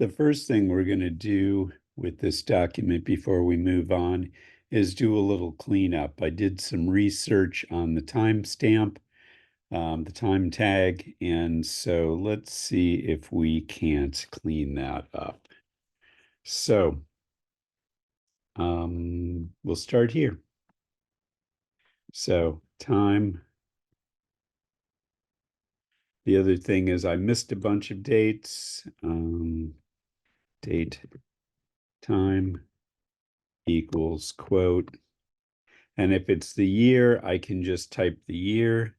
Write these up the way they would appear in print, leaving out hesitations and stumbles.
The first thing we're going to do with this document before we move on is do a little cleanup. I did some research on the timestamp, the time tag, and so let's see if we can't clean that up. So we'll start here. So time. The other thing is I missed a bunch of dates. Date time equals quote. And if it's the year, I can just type the year.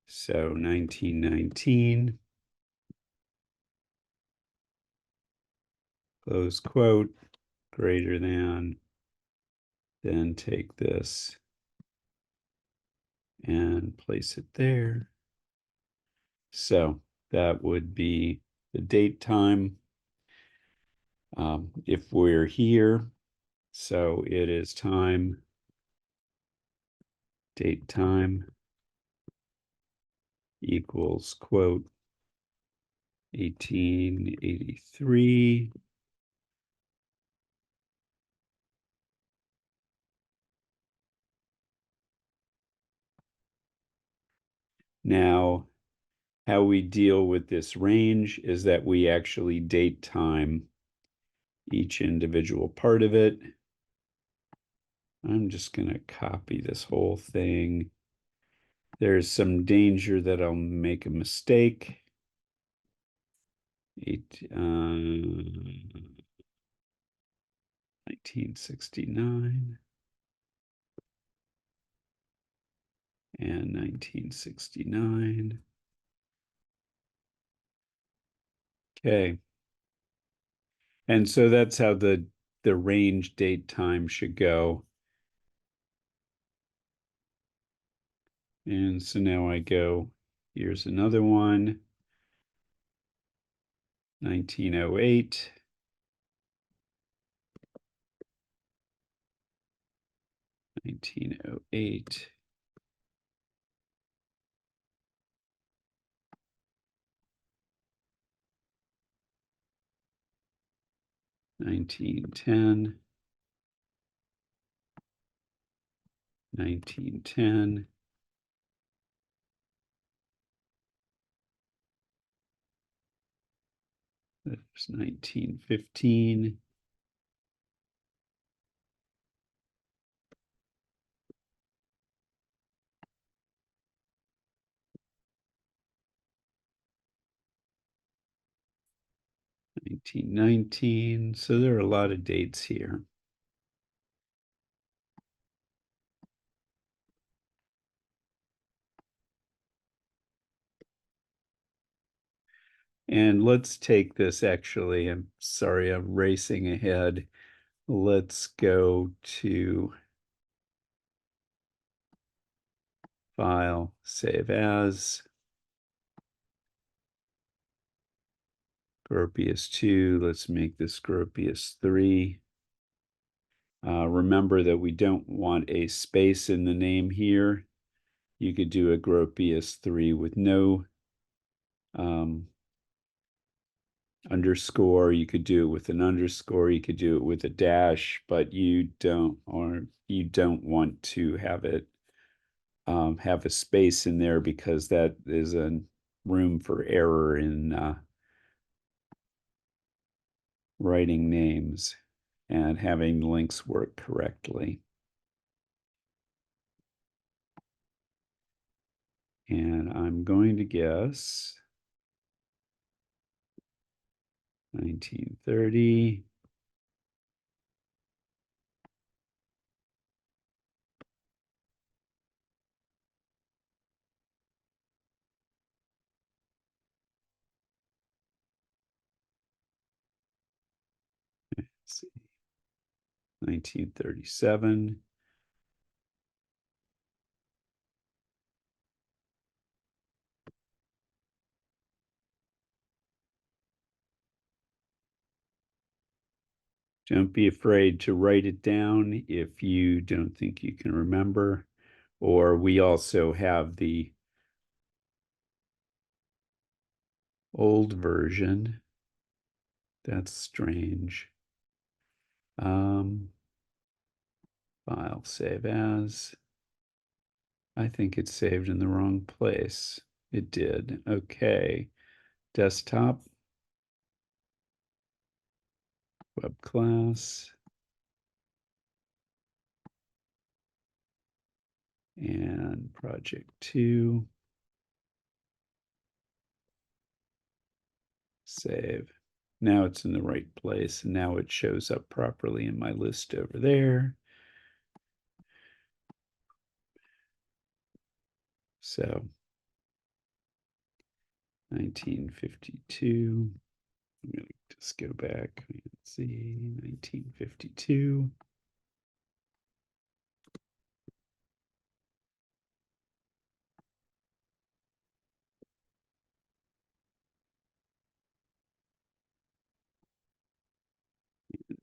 So 1919, close quote, greater than, then take this and place it there. So that would be the date time. If we're here, so it is time, date time equals quote 1883. Now, how we deal with this range is that we actually date time each individual part of it. I'm just going to copy this whole thing. There's some danger that I'll make a mistake. 1969 and 1969. Okay. And so that's how the range date time should go. And so now I go, here's another one, 1908. 1908. 1910. 1910. There's 1915. 1919. So there are a lot of dates here. And let's take this actually. I'm sorry, I'm racing ahead. Let's go to File, Save As. Gropius 2. Let's make this Gropius 3. Remember that we don't want a space in the name here. You could do a Gropius 3 with no underscore. You could do it with an underscore. You could do it with a dash, but you don't want to have it have a space in there because that is a room for error in writing names and having links work correctly. And I'm going to guess 1930. Let's see, 1937. Don't be afraid to write it down if you don't think you can remember. Or we also have the old version. That's strange. File, save as. I think it's saved in the wrong place. It did. Okay. Desktop, web class, and project 2. Save. Now it's in the right place, and now it shows up properly in my list over there. So 1952. I'm going to just go back and see 1952.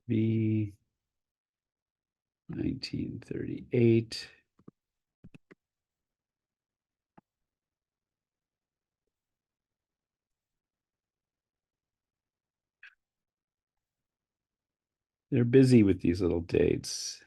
V 1938. They're busy with these little dates.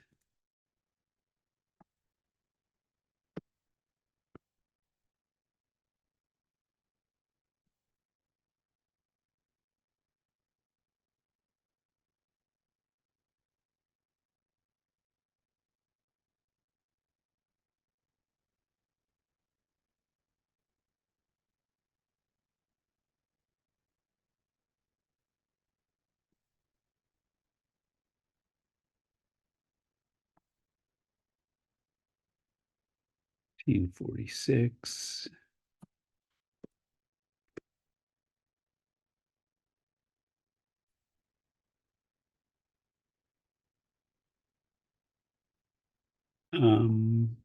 (1946). Um,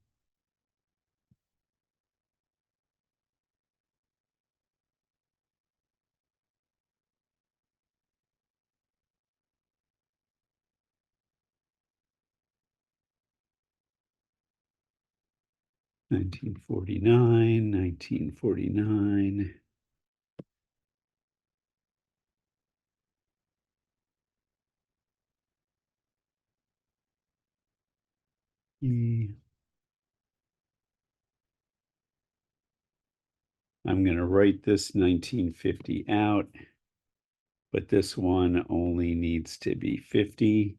(1949), 1949. I'm going to write this 1950 out, but this one only needs to be 50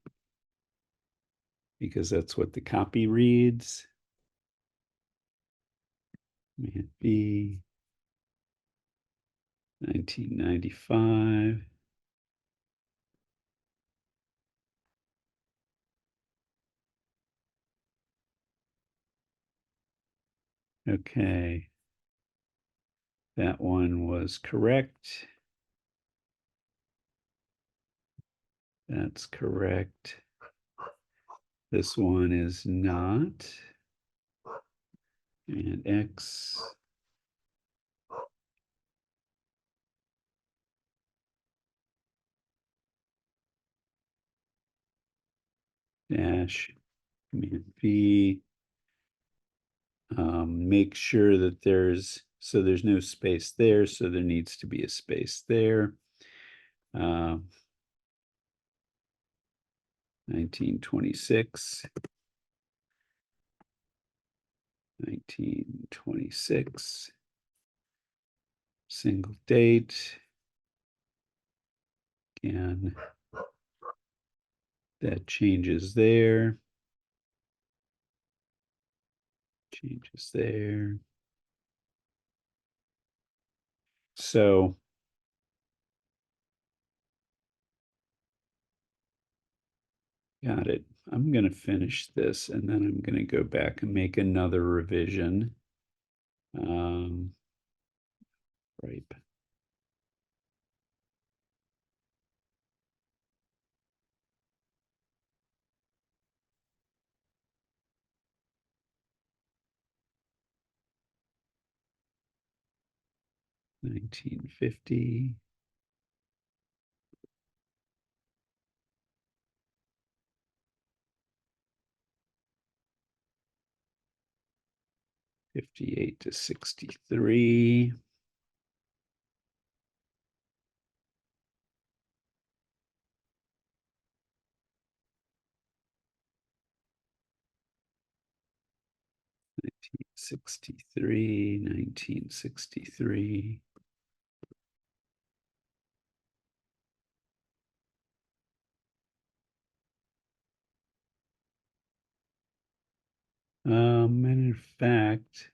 because that's what the copy reads. Command B, 1995. Okay. That one was correct. That's correct. This one is not. And X. Dash, Command V. Make sure that there's no space there, so there needs to be a space there. 1926. 1926. Single date. Again, that changes there. Changes there. So got it. I'm going to finish this and then I'm going to go back and make another revision. Right. 1950. 58 to 63. 63, 1963. And in fact,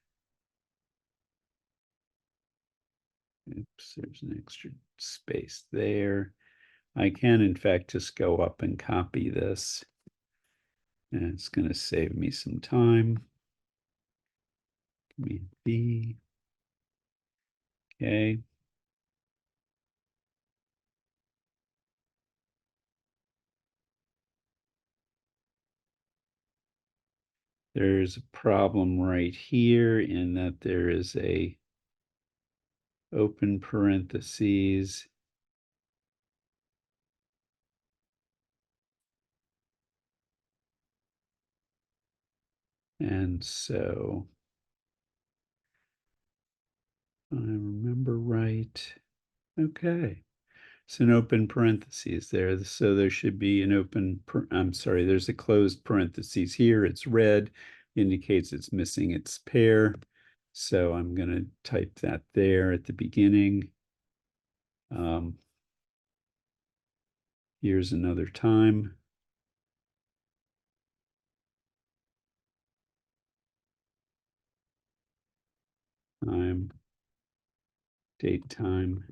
oops, there's an extra space there. I can, in fact, just go up and copy this. And it's going to save me some time. Command B. Okay. There's a problem right here in that there is a open parentheses. And so, if I remember right, okay. It's an open parentheses there. So there should be an open, I'm sorry, there's a closed parentheses here. It's red, indicates it's missing its pair. So I'm going to type that there at the beginning. Here's another time. Time, date, time.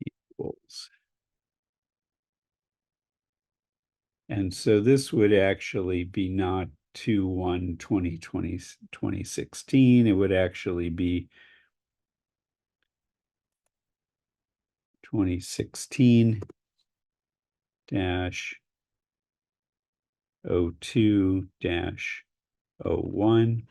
Equals. And so this would actually be not 2/1/2016. It would actually be 2016 dash 02 dash 01.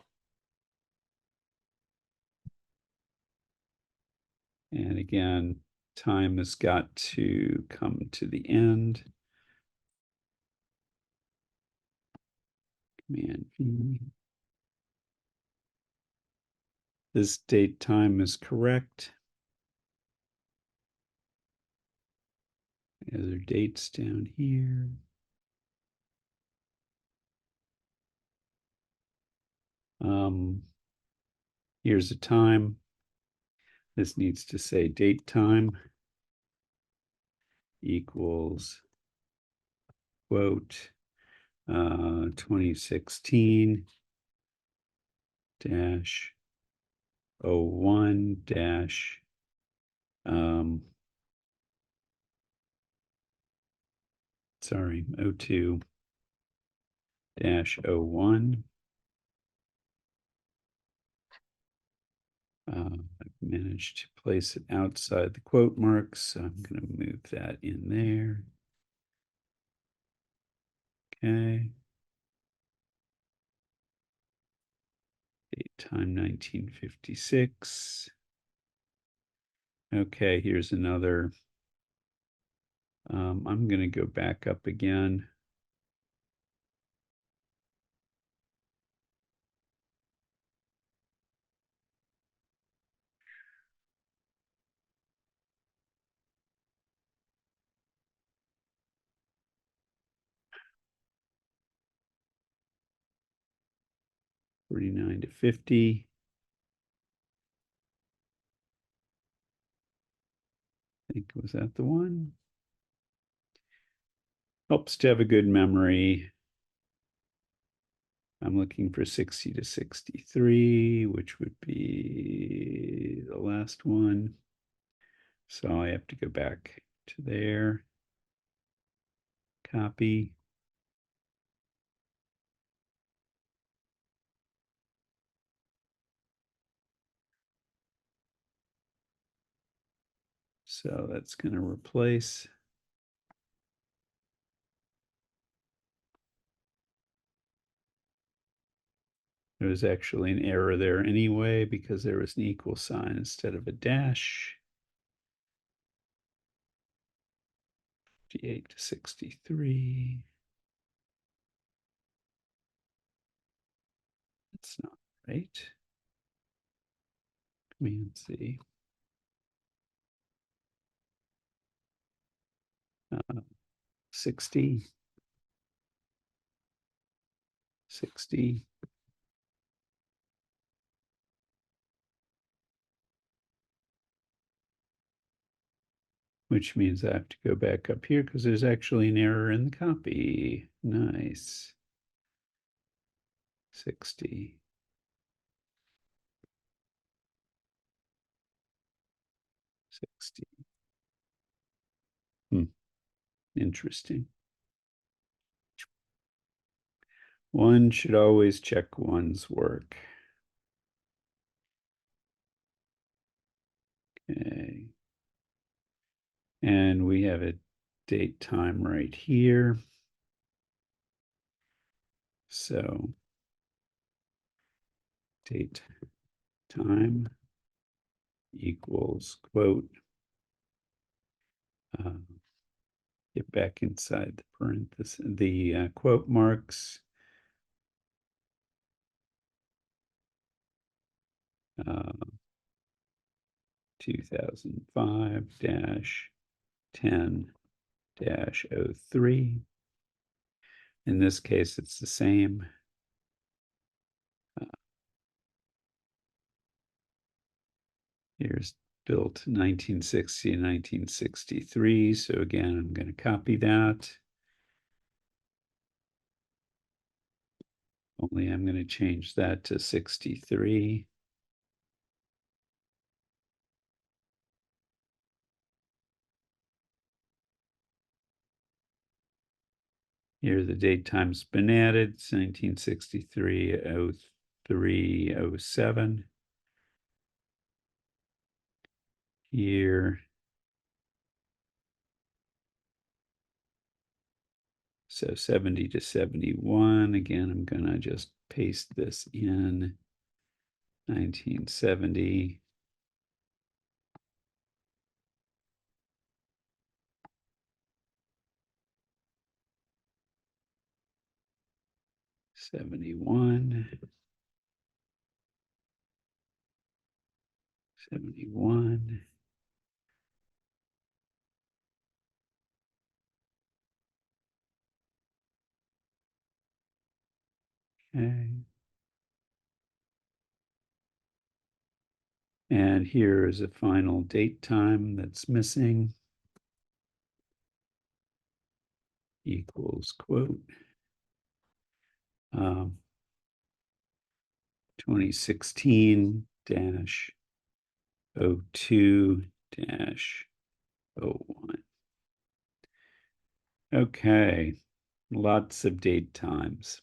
And again, time has got to come to the end. Command V. This date time is correct. Other dates down here. Here's a time. This needs to say date time equals quote 2016 dash 01 dash sorry, 02 dash 01. I've managed to place it outside the quote marks, so I'm going to move that in there. Okay. Date time 1956. Okay, here's another. I'm going to go back up again. $49 to $50. I think, was that the one? Helps to have a good memory. I'm looking for 60 to 63, which would be the last one. So I have to go back to there. Copy. So that's going to replace. There was actually an error there anyway, because there was an equal sign instead of a dash. 58 to 63. That's not right. Command C. 60, 60. Which means I have to go back up here because there's actually an error in the copy. Nice. 60. 60. Interesting. One should always check one's work. Okay. And we have a date time right here. So date time equals quote. Get back inside the parenthesis, the quote marks. 2005-10-03. In this case, it's the same. Here's built 1960 and 1963. So again, I'm going to copy that. Only I'm going to change that to 63. Here the date time's been added. It's 1963, 03, 07. Here. So 70 to 71. Again, I'm going to just paste this in 1970. 71. 71. Okay. And here is a final date time that's missing. Equals quote. 2016-02-01. Okay, lots of date times.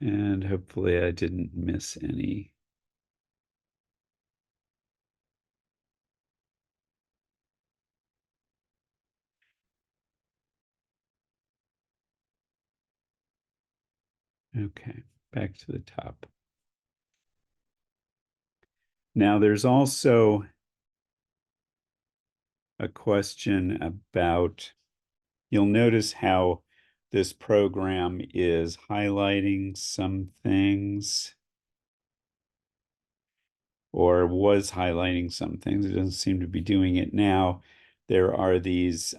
And hopefully I didn't miss any. Okay, back to the top. Now there's also a question about, you'll notice how this program is highlighting some things or was highlighting some things. It doesn't seem to be doing it now. There are these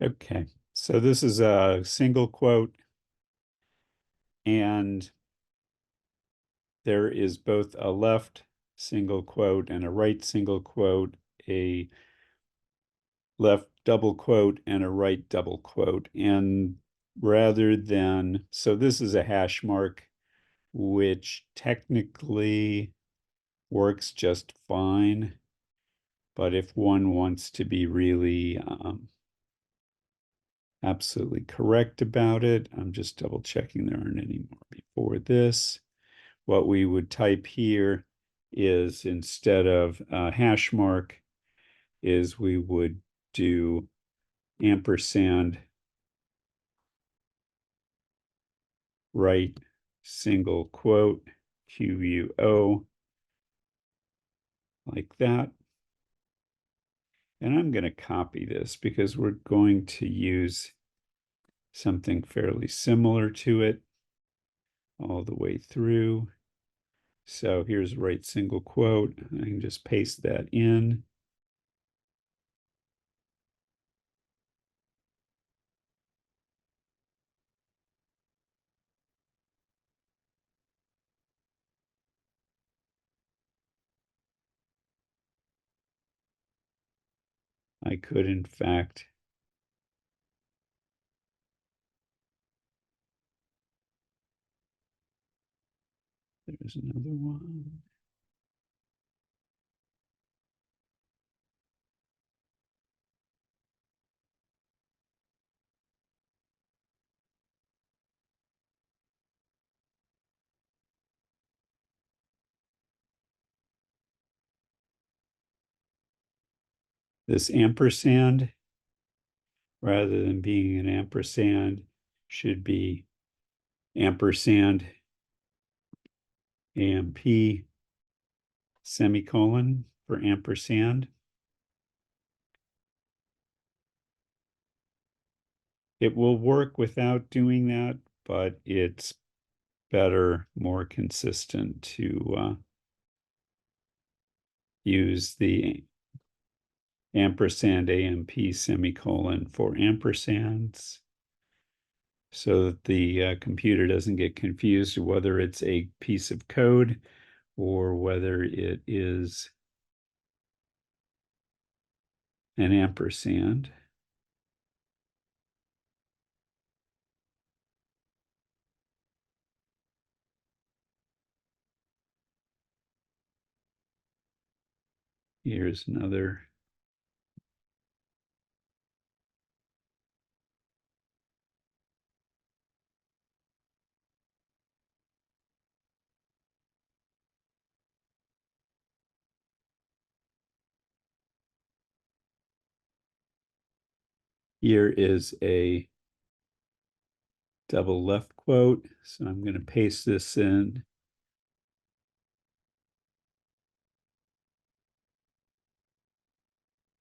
okay, so this is a single quote, and there is both a left single quote and a right single quote, a left double quote and a right double quote. And rather than, so this is a hash mark, which technically works just fine. But if one wants to be really absolutely correct about it, I'm just double checking there aren't any more before this. What we would type here is, instead of hash mark, is we would do ampersand right single quote QUO, like that. And I'm going to copy this because we're going to use something fairly similar to it all the way through. So here's right single quote. I can just paste that in. I could, in fact, there's another one. This ampersand, rather than being an ampersand, should be ampersand AMP semicolon for ampersand. It will work without doing that, but it's better, more consistent to use the ampersand AMP semicolon for ampersands so that the computer doesn't get confused whether it's a piece of code or whether it is an ampersand. Here's another. Here is a double left quote. So I'm going to paste this in.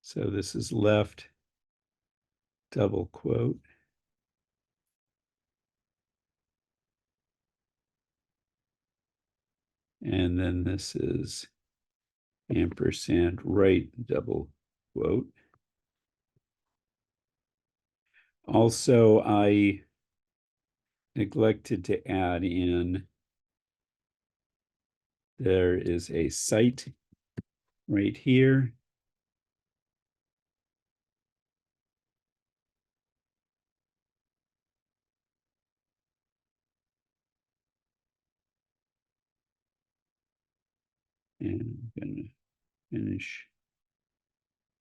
So this is left double quote. And then this is ampersand right double quote. Also, I neglected to add in, there is a cite right here. And I'm going to finish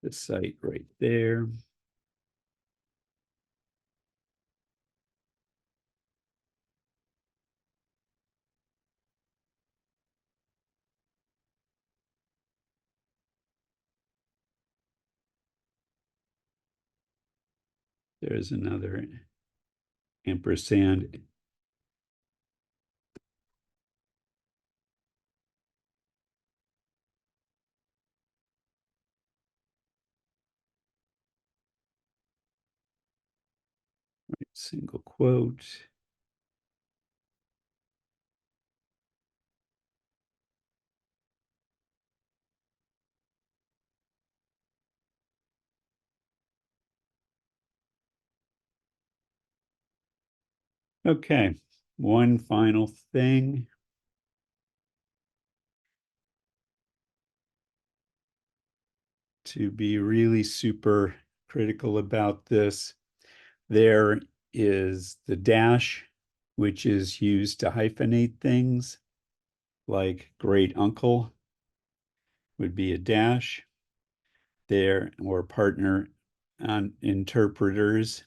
the cite right there. There's another ampersand. Right, single quote. Okay, one final thing. To be really super critical about this, there is the dash, which is used to hyphenate things, like great uncle would be a dash there, or partner on interpreters.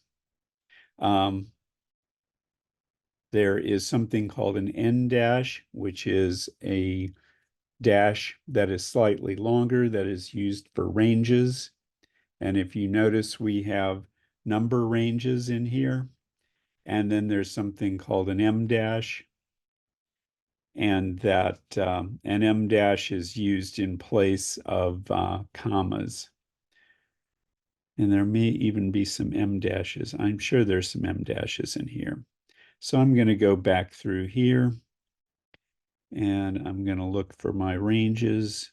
There is something called an en dash, which is a dash that is slightly longer that is used for ranges. And if you notice, we have number ranges in here. And then there's something called an em dash. And that an em dash is used in place of commas. And there may even be some M dashes. I'm sure there's some M dashes in here. So I'm going to go back through here and I'm going to look for my ranges.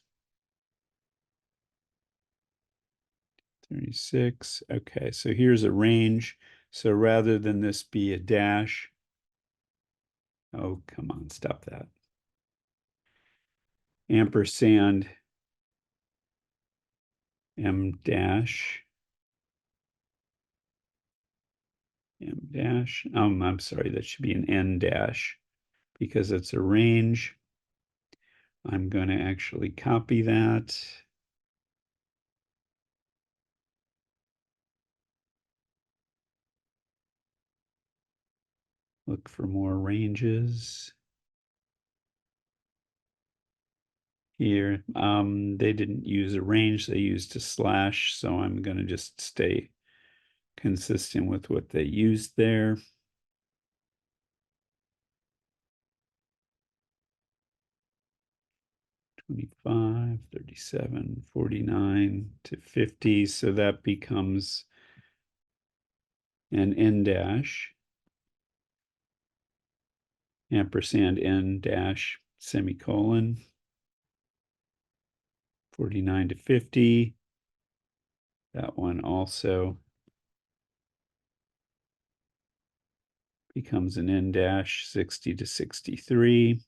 36. Okay, so here's a range. So rather than this be a dash, oh, come on, stop that. Ampersand M dash, M dash. I'm sorry, that should be an N dash because it's a range. I'm going to actually copy that. Look for more ranges. Here, they didn't use a range, they used a slash, so I'm going to just stay consistent with what they used there. $25, $37, $49 to $50, so that becomes an N dash, ampersand N dash, semicolon, 49 to 50. That one also becomes an N dash, 60 to 63.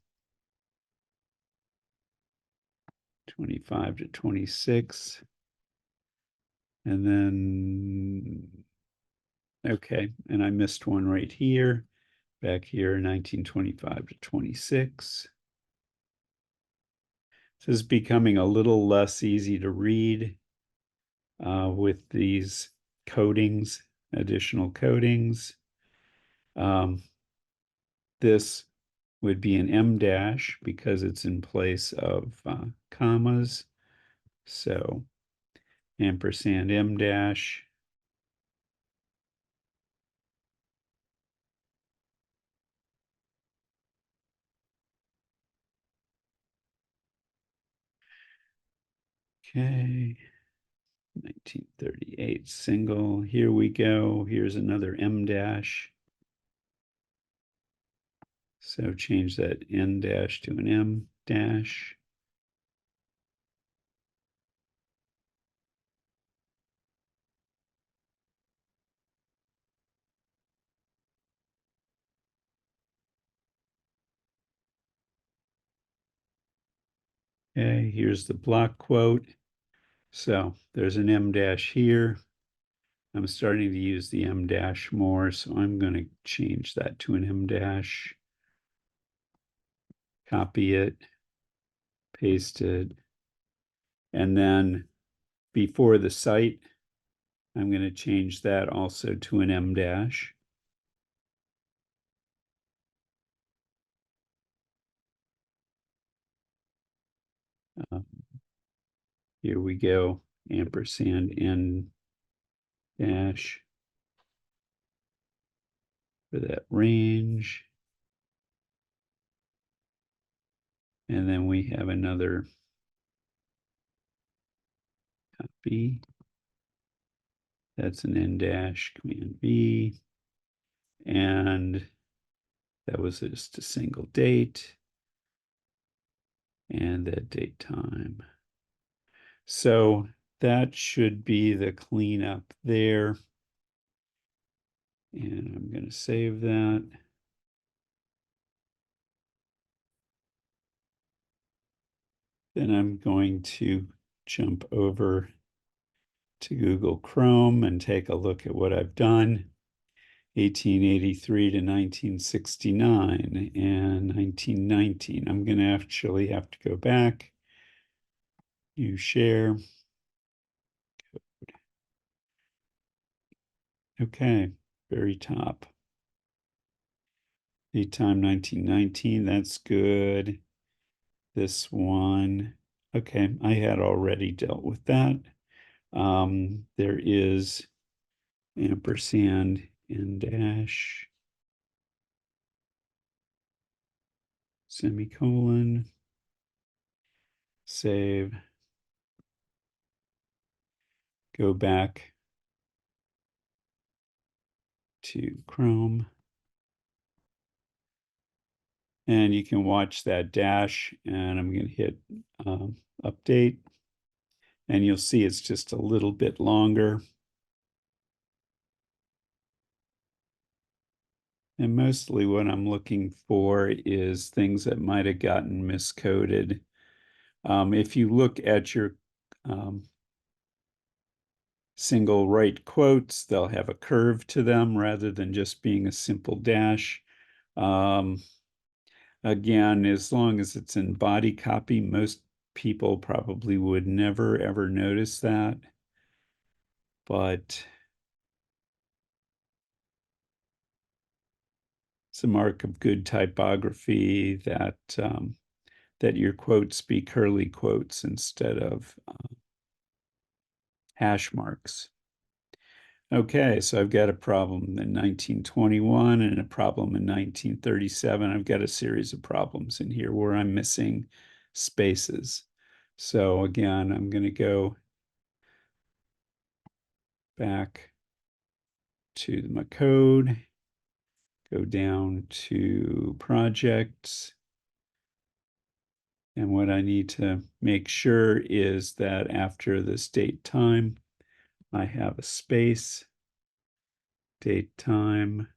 25 to 26. And then, okay, and I missed one right here. Back here, 1925 to 26. This is becoming a little less easy to read with these codings, additional codings. This would be an M dash because it's in place of commas. So ampersand M dash. Okay. 1938 single. Here we go. Here's another M dash. So change that N dash to an M dash. Okay, here's the block quote. So there's an M dash here. I'm starting to use the M dash more, so I'm going to change that to an M dash. Copy it, paste it, and then before the site, I'm going to change that also to an M dash. Here we go, ampersand N dash for that range. And then we have another copy. That's an N dash, Command V. And that was just a single date. And that date time. So that should be the cleanup there. And I'm going to save that. Then I'm going to jump over to Google Chrome and take a look at what I've done. 1883 to 1969 and 1919. I'm going to actually have to go back. You share. Okay, very top. Lead time 1919, that's good. This one, okay, I had already dealt with that. There is ampersand N dash, semicolon, save, go back to Chrome. And you can watch that dash, and I'm going to hit update. And you'll see it's just a little bit longer. And mostly what I'm looking for is things that might have gotten miscoded. If you look at your single right quotes, they'll have a curve to them rather than just being a simple dash. Again, as long as it's in body copy, most people probably would never ever notice that. But it's a mark of good typography that that your quotes be curly quotes instead of hash marks. Okay, so I've got a problem in 1921 and a problem in 1937. I've got a series of problems in here where I'm missing spaces. So again, I'm going to go back to my code, go down to projects. And what I need to make sure is that after this date time, I have a space, date time.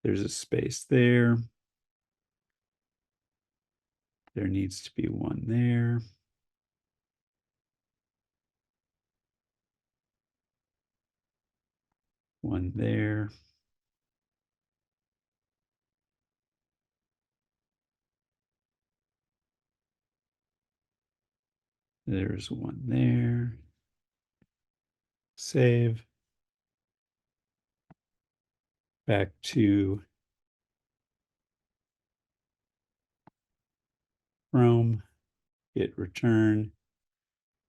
There's a space there. There needs to be one there. One there. There's one there. Save. Back to Chrome. Hit return.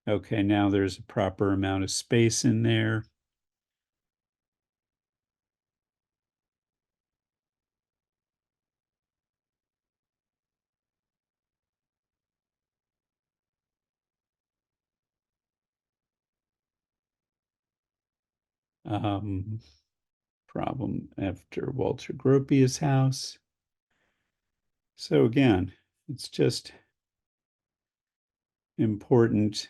Okay, now there's a proper amount of space in there. Problem after Walter Gropius house. So again, it's just important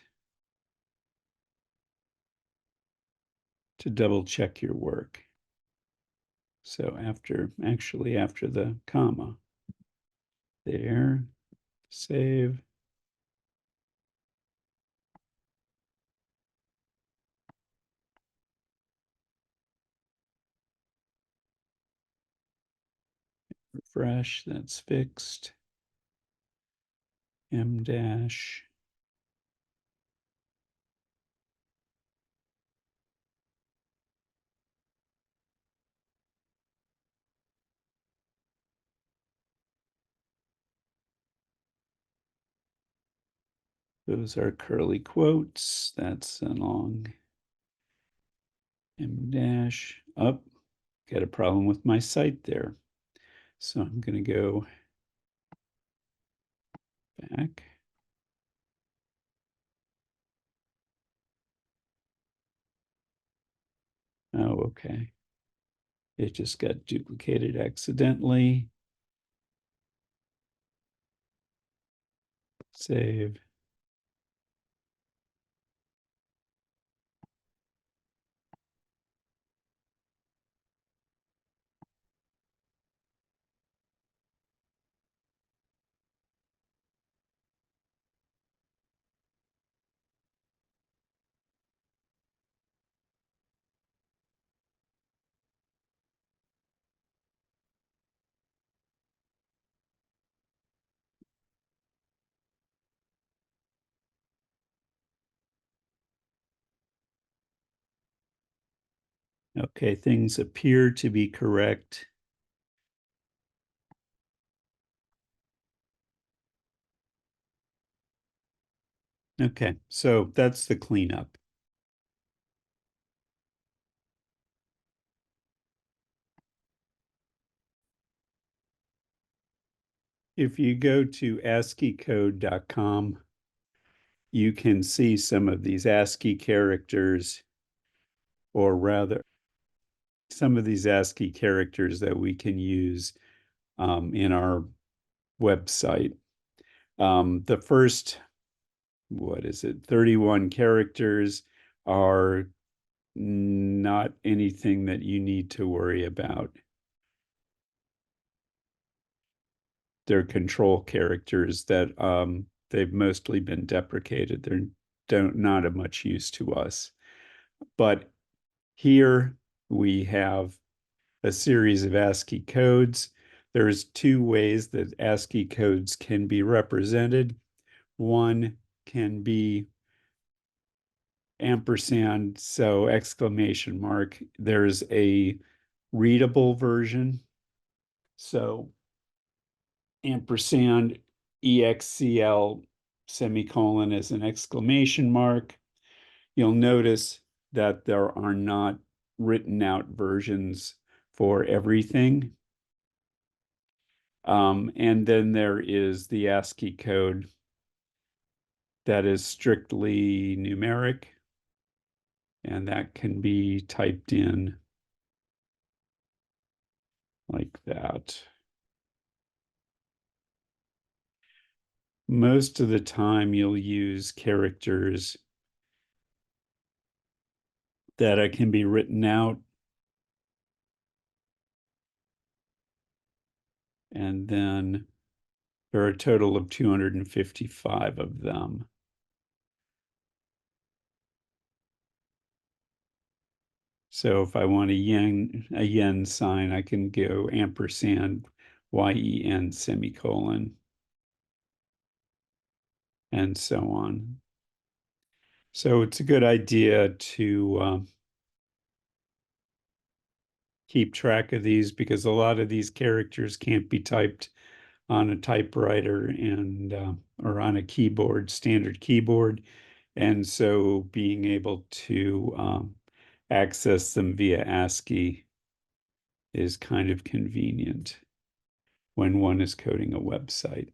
to double check your work. So actually after the comma, there, save. Refresh, that's fixed. M dash. Those are curly quotes. That's a long M dash up. Got a problem with my site there. So I'm going to go back. Oh, okay. It just got duplicated accidentally. Save. Okay, things appear to be correct. Okay, so that's the cleanup. If you go to ASCIIcode.com, you can see some of these ASCII characters or rather some of these ASCII characters that we can use in our website. The first, what is it, 31 characters are not anything that you need to worry about. They're control characters that they've mostly been deprecated. They're not of much use to us. But here we have a series of ASCII codes. There's two ways that ASCII codes can be represented. One can be ampersand, so exclamation mark. There's a readable version. So ampersand EXCL semicolon is an exclamation mark. You'll notice that there are not written out versions for everything. And then there is the ASCII code that is strictly numeric, and that can be typed in like that. Most of the time you'll use characters that can be written out, and then there are a total of 255 of them. So if I want a yen sign, I can go ampersand YEN semicolon, and so on. So it's a good idea to keep track of these, because a lot of these characters can't be typed on a typewriter and or on a keyboard, standard keyboard. And so being able to access them via ASCII is kind of convenient when one is coding a website.